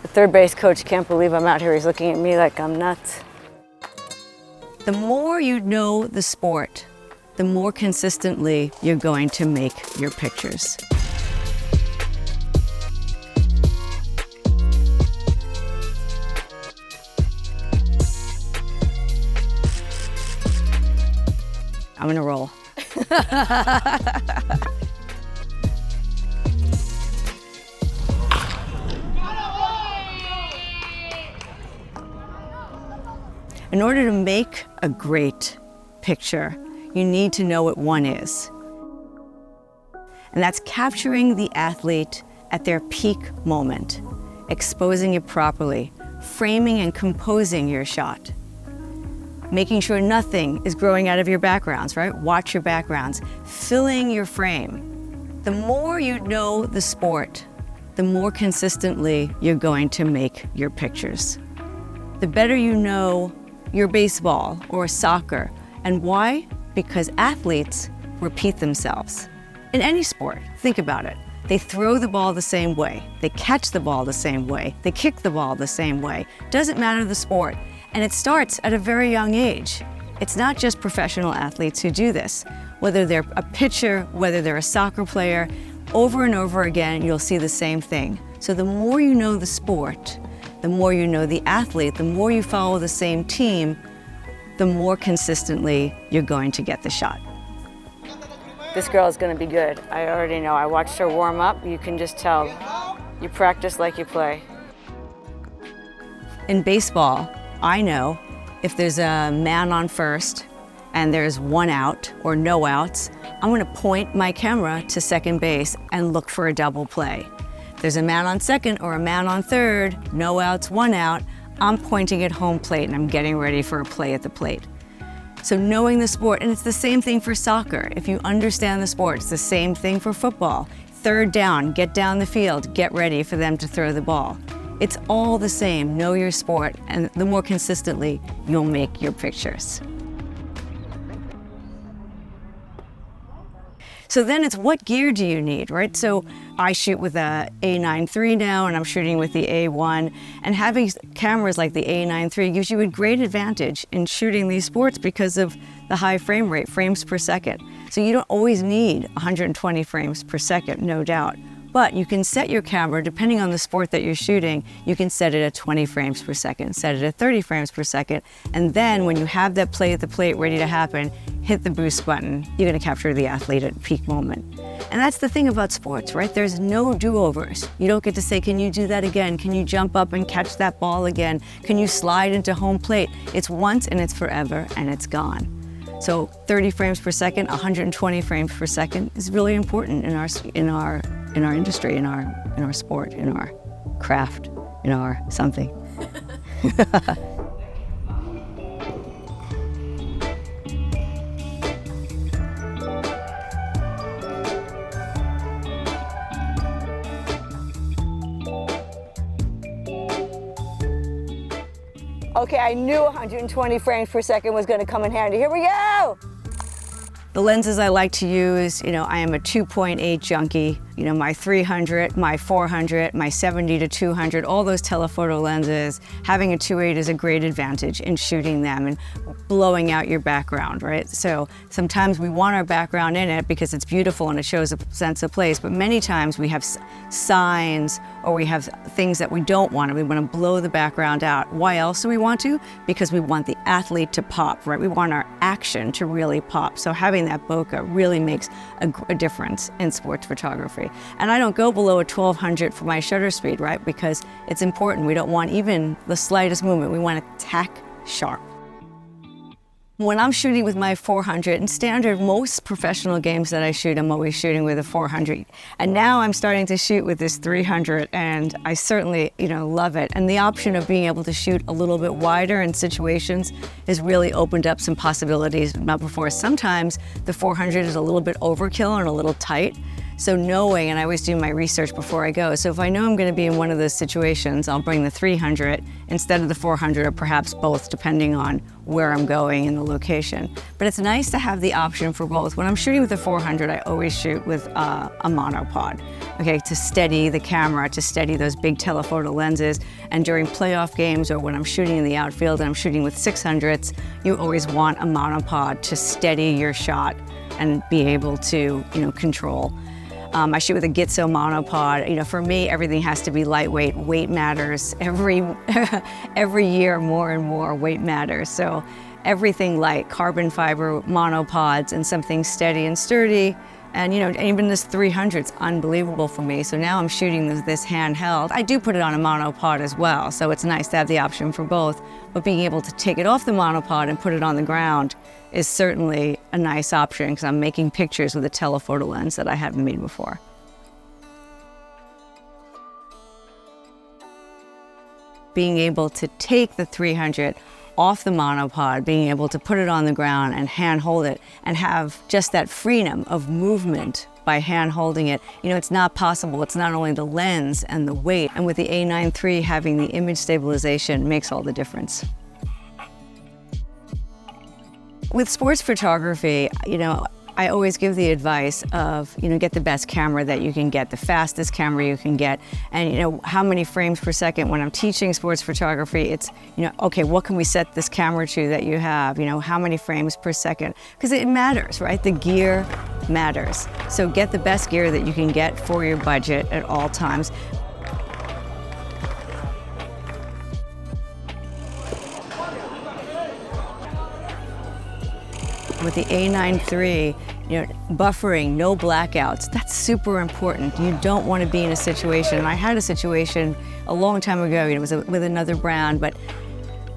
third base coach can't believe I'm out here. He's looking at me like I'm nuts. The more you know the sport, the more consistently you're going to make your pictures. I'm gonna roll. In order to make a great picture, you need to know what one is. And that's capturing the athlete at their peak moment, exposing it properly, framing and composing your shot, making sure nothing is growing out of your backgrounds, right? Watch your backgrounds, filling your frame. The more you know the sport, the more consistently you're going to make your pictures. The better you know your baseball or soccer. And why? Because athletes repeat themselves. In any sport, think about it. They throw the ball the same way. They catch the ball the same way. They kick the ball the same way. Doesn't matter the sport. And it starts at a very young age. It's not just professional athletes who do this. Whether they're a pitcher, whether they're a soccer player, over and over again, you'll see the same thing. So the more you know the sport, the more you know the athlete, the more you follow the same team, the more consistently you're going to get the shot. This girl is going to be good. I already know. I watched her warm up. You can just tell. You practice like you play. In baseball, I know if there's a man on first and there's one out or no outs, I'm going to point my camera to second base and look for a double play. If there's a man on second or a man on third, no outs, one out, I'm pointing at home plate and I'm getting ready for a play at the plate. So knowing the sport, and it's the same thing for soccer. If you understand the sport, it's the same thing for football. Third down, get down the field, get ready for them to throw the ball. It's all the same, know your sport, and the more consistently you'll make your pictures. So then it's what gear do you need, right? So I shoot with a A9 III now, and I'm shooting with the A1, and having cameras like the A9 III gives you a great advantage in shooting these sports because of the high frame rate, frames per second. So you don't always need 120 frames per second, no doubt. But you can set your camera, depending on the sport that you're shooting, you can set it at 20 frames per second, set it at 30 frames per second, and then when you have that play at the plate ready to happen, hit the boost button. You're gonna capture the athlete at peak moment. And that's the thing about sports, right? There's no do-overs. You don't get to say, can you do that again? Can you jump up and catch that ball again? Can you slide into home plate? It's once and it's forever and it's gone. So 30 frames per second, 120 frames per second is really important in our industry, in our sport, in our craft, in our something. Okay, I knew 120 frames per second was going to come in handy. Here we go! The lenses I like to use, I am a 2.8 junkie. My 300, my 400, my 70 to 200, all those telephoto lenses, having a 2.8 is a great advantage in shooting them and blowing out your background, right? So sometimes we want our background in it because it's beautiful and it shows a sense of place, but many times we have signs or we have things that we don't want and we want to blow the background out. Why else do we want to? Because we want the athlete to pop, right? We want our action to really pop. So having that bokeh really makes a difference in sports photography. And I don't go below a 1200 for my shutter speed, right? Because it's important. We don't want even the slightest movement. We want to tack sharp. When I'm shooting with my 400, and standard, most professional games that I shoot, I'm always shooting with a 400. And now I'm starting to shoot with this 300, and I certainly, love it. And the option of being able to shoot a little bit wider in situations has really opened up some possibilities not before. Sometimes the 400 is a little bit overkill and a little tight. So knowing, and I always do my research before I go, so if I know I'm going to be in one of those situations, I'll bring the 300 instead of the 400, or perhaps both, depending on where I'm going and the location. But it's nice to have the option for both. When I'm shooting with the 400, I always shoot with a monopod, okay, to steady the camera, to steady those big telephoto lenses. And during playoff games, or when I'm shooting in the outfield and I'm shooting with 600s, you always want a monopod to steady your shot and be able to, control. I shoot with a Gitzo monopod. For me, everything has to be lightweight. Weight matters. Every year, more and more weight matters. So everything light, carbon fiber monopods, and something steady and sturdy. And even this 300's unbelievable for me. So now I'm shooting this handheld. I do put it on a monopod as well, so it's nice to have the option for both. But being able to take it off the monopod and put it on the ground is certainly a nice option, because I'm making pictures with a telephoto lens that I haven't made before. Being able to take the 300 off the monopod, being able to put it on the ground and hand hold it and have just that freedom of movement by hand holding it. It's not possible. It's not only the lens and the weight, and with the A9 III having the image stabilization makes all the difference. With sports photography, I always give the advice of, get the best camera that you can get, the fastest camera you can get, and how many frames per second. When I'm teaching sports photography, it's, okay, what can we set this camera to that you have? How many frames per second? Because it matters, right? The gear matters. So get the best gear that you can get for your budget at all times. With the A9 III, buffering, no blackouts, that's super important. You don't want to be in a situation, and I had a situation a long time ago, it was with another brand, but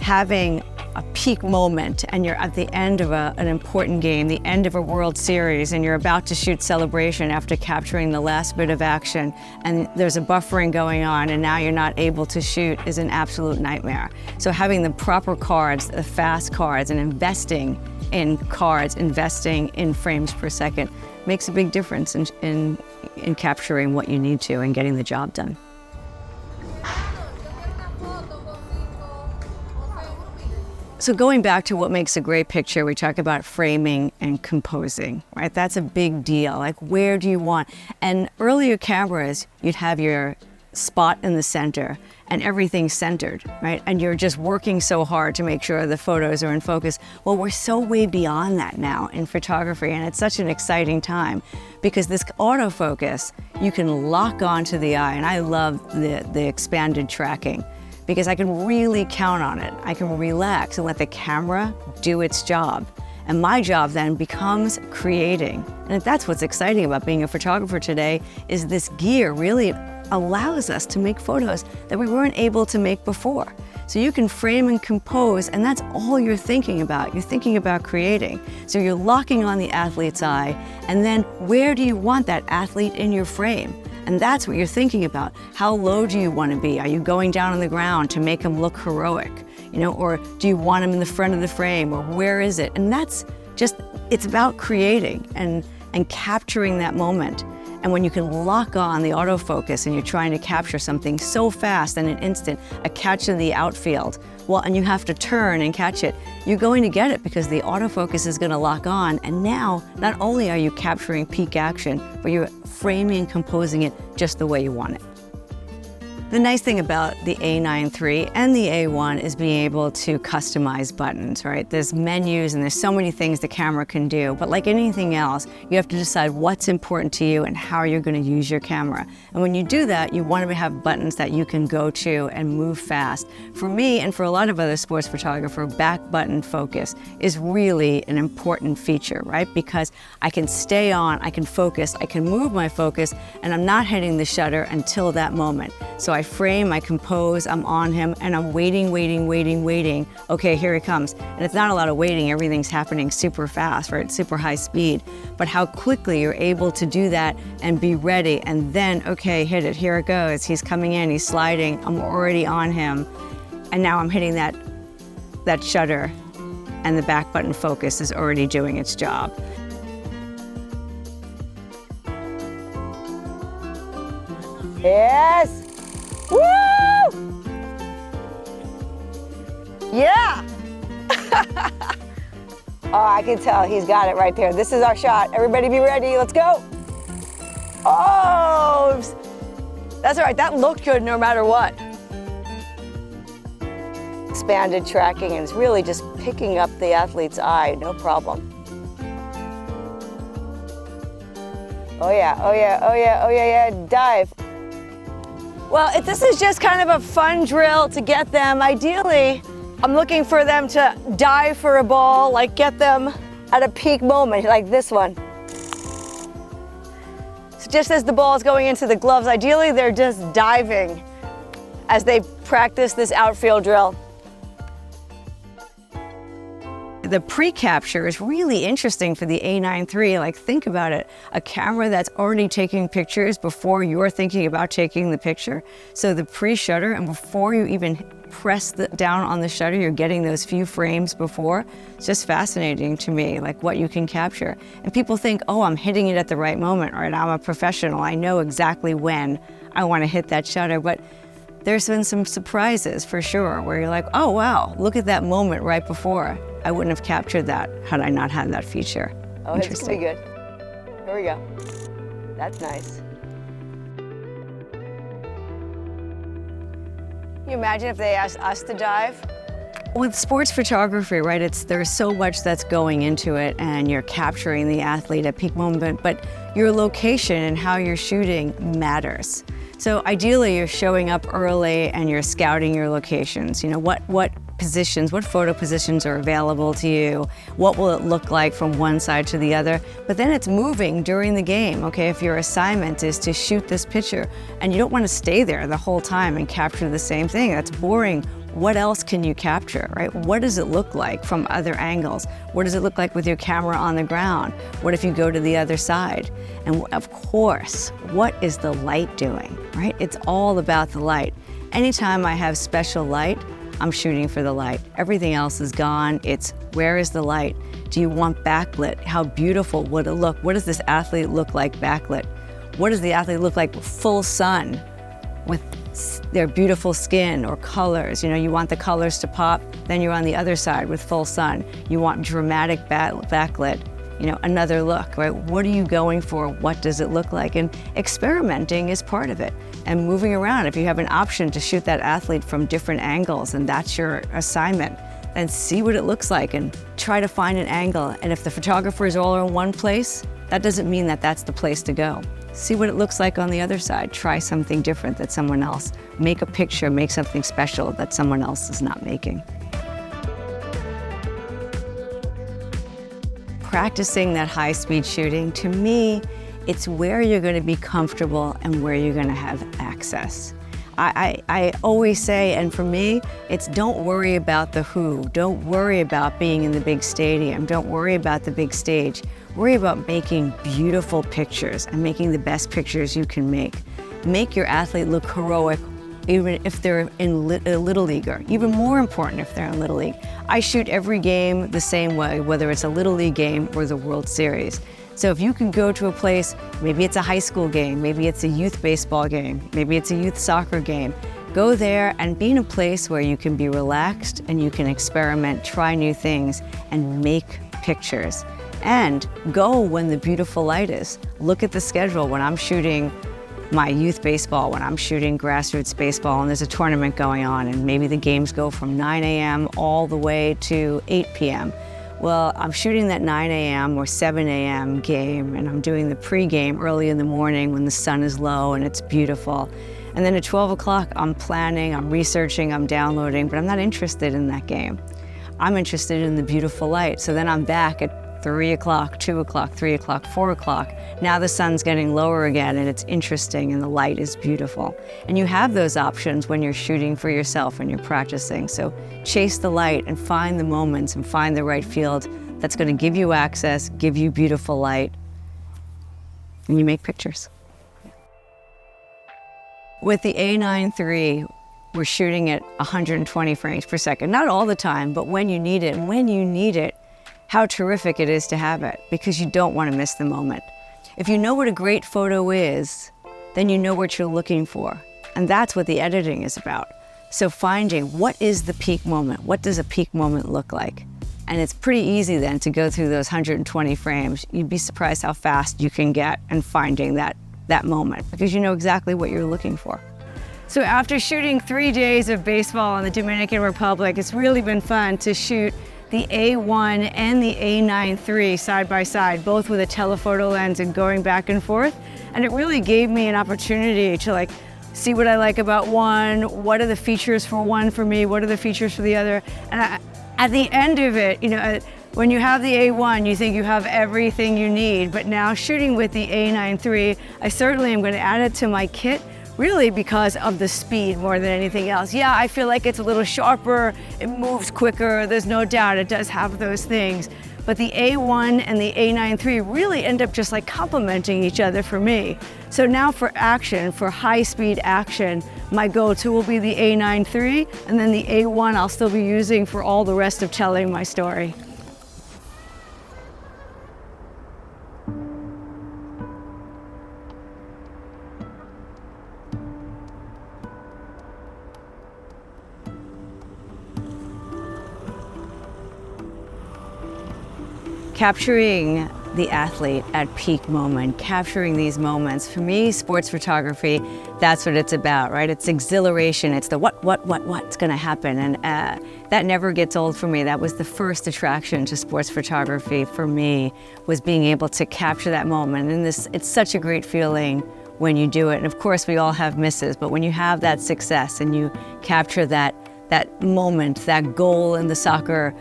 having a peak moment and you're at the end of an important game, the end of a World Series, and you're about to shoot celebration after capturing the last bit of action, and there's a buffering going on and now you're not able to shoot is an absolute nightmare. So having the proper cards, the fast cards, and investing in cards, investing in frames per second makes a big difference in capturing what you need to and getting the job done. So going back to what makes a great picture, we talk about framing and composing, right? That's a big deal. Like, where do you want? And earlier cameras, you'd have your spot in the center and everything's centered, right? And you're just working so hard to make sure the photos are in focus. Well, we're so way beyond that now in photography, and it's such an exciting time because this autofocus, you can lock onto the eye, and I love the expanded tracking because I can really count on it. I can relax and let the camera do its job. And my job then becomes creating. And that's what's exciting about being a photographer today, is this gear really allows us to make photos that we weren't able to make before. So you can frame and compose, and that's all you're thinking about. You're thinking about creating. So you're locking on the athlete's eye, and then where do you want that athlete in your frame? And that's what you're thinking about. How low do you want to be? Are you going down on the ground to make them look heroic? Or do you want them in the front of the frame, or where is it? And that's just, it's about creating and capturing that moment. And when you can lock on the autofocus and you're trying to capture something so fast in an instant, a catch in the outfield, well, and you have to turn and catch it, you're going to get it because the autofocus is going to lock on. And now, not only are you capturing peak action, but you're framing and composing it just the way you want it. The nice thing about the A9 III and the A1 is being able to customize buttons, right? There's menus and there's so many things the camera can do, but like anything else, you have to decide what's important to you and how you're going to use your camera. And when you do that, you want to have buttons that you can go to and move fast. For me, and for a lot of other sports photographers, back button focus is really an important feature, right? Because I can stay on, I can focus, I can move my focus, and I'm not hitting the shutter until that moment. So I frame, I compose, I'm on him, and I'm waiting. Okay, here he comes. And it's not a lot of waiting, everything's happening super fast, right? Super high speed. But how quickly you're able to do that and be ready, and then, okay, hit it, here it goes. He's coming in, he's sliding, I'm already on him, and now I'm hitting that shutter, and the back button focus is already doing its job. Yes. Woo! Yeah. Oh, I can tell he's got it right there. This is our shot. Everybody be ready. Let's go. Oh, that's all right. That looked good no matter what. Expanded tracking, and it's really just picking up the athlete's eye, no problem. Oh yeah, oh yeah, oh yeah, oh yeah, yeah, dive. Well, if this is just kind of a fun drill to get them, ideally, I'm looking for them to dive for a ball, like get them at a peak moment, like this one. So just as the ball is going into the gloves, ideally they're just diving as they practice this outfield drill. The pre-capture is really interesting for the A9 III. Like, think about it, a camera that's already taking pictures before you're thinking about taking the picture. So the pre-shutter, and before you even press down on the shutter, you're getting those few frames before. It's just fascinating to me, like what you can capture. And people think, oh, I'm hitting it at the right moment, right? I'm a professional, I know exactly when I want to hit that shutter. But there's been some surprises for sure, where you're like, oh wow, look at that moment right before. I wouldn't have captured that had I not had that feature. Oh, it's gonna be good. Here we go. That's nice. Can you imagine if they asked us to dive? With sports photography, right, there's so much that's going into it, and you're capturing the athlete at peak moment, but your location and how you're shooting matters. So ideally, you're showing up early and you're scouting your locations. You know, what positions, what photo positions are available to you? What will it look like from one side to the other? But then it's moving during the game, okay? If your assignment is to shoot this picture and you don't want to stay there the whole time and capture the same thing, that's boring. What else can you capture, right? What does it look like from other angles? What does it look like with your camera on the ground? What if you go to the other side? And of course, what is the light doing, right? It's all about the light. Anytime I have special light, I'm shooting for the light. Everything else is gone. It's, where is the light? Do you want backlit? How beautiful would it look? What does this athlete look like backlit? What does the athlete look like with full sun, with their beautiful skin or colors? You know, you want the colors to pop, then you're on the other side with full sun. You want dramatic backlit, you know, another look, right? What are you going for? What does it look like? And experimenting is part of it. And moving around, if you have an option to shoot that athlete from different angles and that's your assignment, then see what it looks like and try to find an angle. And if the photographer is all in one place, that doesn't mean that that's the place to go. See what it looks like on the other side. Try something different that someone else. Make a picture, make something special that someone else is not making. Practicing that high-speed shooting, to me, it's where you're going to be comfortable and where you're going to have access. I always say, and for me, it's don't worry about the who. Don't worry about being in the big stadium. Don't worry about the big stage. Worry about making beautiful pictures and making the best pictures you can make. Make your athlete look heroic, even if they're in a Little Leaguer. Even more important if they're in Little League. I shoot every game the same way, whether it's a Little League game or the World Series. So if you can go to a place, maybe it's a high school game, maybe it's a youth baseball game, maybe it's a youth soccer game, go there and be in a place where you can be relaxed and you can experiment, try new things, and make pictures. And go when the beautiful light is. Look at the schedule when I'm shooting my youth baseball, when I'm shooting grassroots baseball and there's a tournament going on and maybe the games go from 9 a.m. all the way to 8 p.m. Well, I'm shooting that 9 a.m. or 7 a.m. game and I'm doing the pre-game early in the morning when the sun is low and it's beautiful. And then at 12 o'clock, I'm planning, I'm researching, I'm downloading, but I'm not interested in that game. I'm interested in the beautiful light. So then I'm back at 3 o'clock, 2 o'clock, 3 o'clock, 4 o'clock. Now the sun's getting lower again and it's interesting and the light is beautiful. And you have those options when you're shooting for yourself and you're practicing. So chase the light and find the moments and find the right field that's going to give you access, give you beautiful light, and you make pictures. With the A9 III, we're shooting at 120 frames per second. Not all the time, but when you need it. And when you need it, how terrific it is to have it, because you don't want to miss the moment. If you know what a great photo is, then you know what you're looking for. And that's what the editing is about. So finding what is the peak moment? What does a peak moment look like? And it's pretty easy then to go through those 120 frames. You'd be surprised how fast you can get in finding that moment, because you know exactly what you're looking for. So after shooting 3 days of baseball in the Dominican Republic, it's really been fun to shoot the A1 and the A9 III side by side, both with a telephoto lens and going back and forth. And it really gave me an opportunity to see what I like about one, what are the features for one for me, what are the features for the other. And at the end of it, when you have the A1, you think you have everything you need, but now shooting with the A9 III, I certainly am going to add it to my kit, really because of the speed more than anything else. Yeah, I feel like it's a little sharper, it moves quicker, there's no doubt it does have those things. But the A1 and the A9 III really end up just complementing each other for me. So now for action, for high-speed action, my go-to will be the A9 III, and then the A1 I'll still be using for all the rest of telling my story. Capturing the athlete at peak moment, capturing these moments. For me, sports photography, that's what it's about, right? It's exhilaration. It's the what's going to happen. And that never gets old for me. That was the first attraction to sports photography for me, was being able to capture that moment. And it's such a great feeling when you do it. And of course, we all have misses, but when you have that success and you capture that moment, that goal in the soccer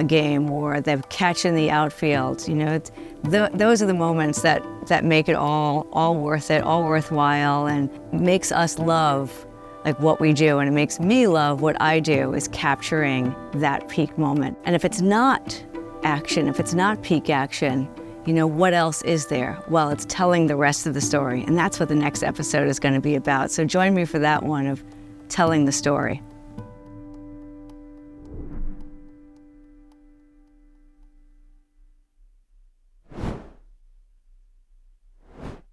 game, or the catch in the outfield, those are the moments that make it all worth it, all worthwhile, and makes us love what we do, and it makes me love what I do, is capturing that peak moment. And if it's not action, if it's not peak action, what else is there? Well, it's telling the rest of the story, and that's what the next episode is going to be about. So join me for that one of telling the story.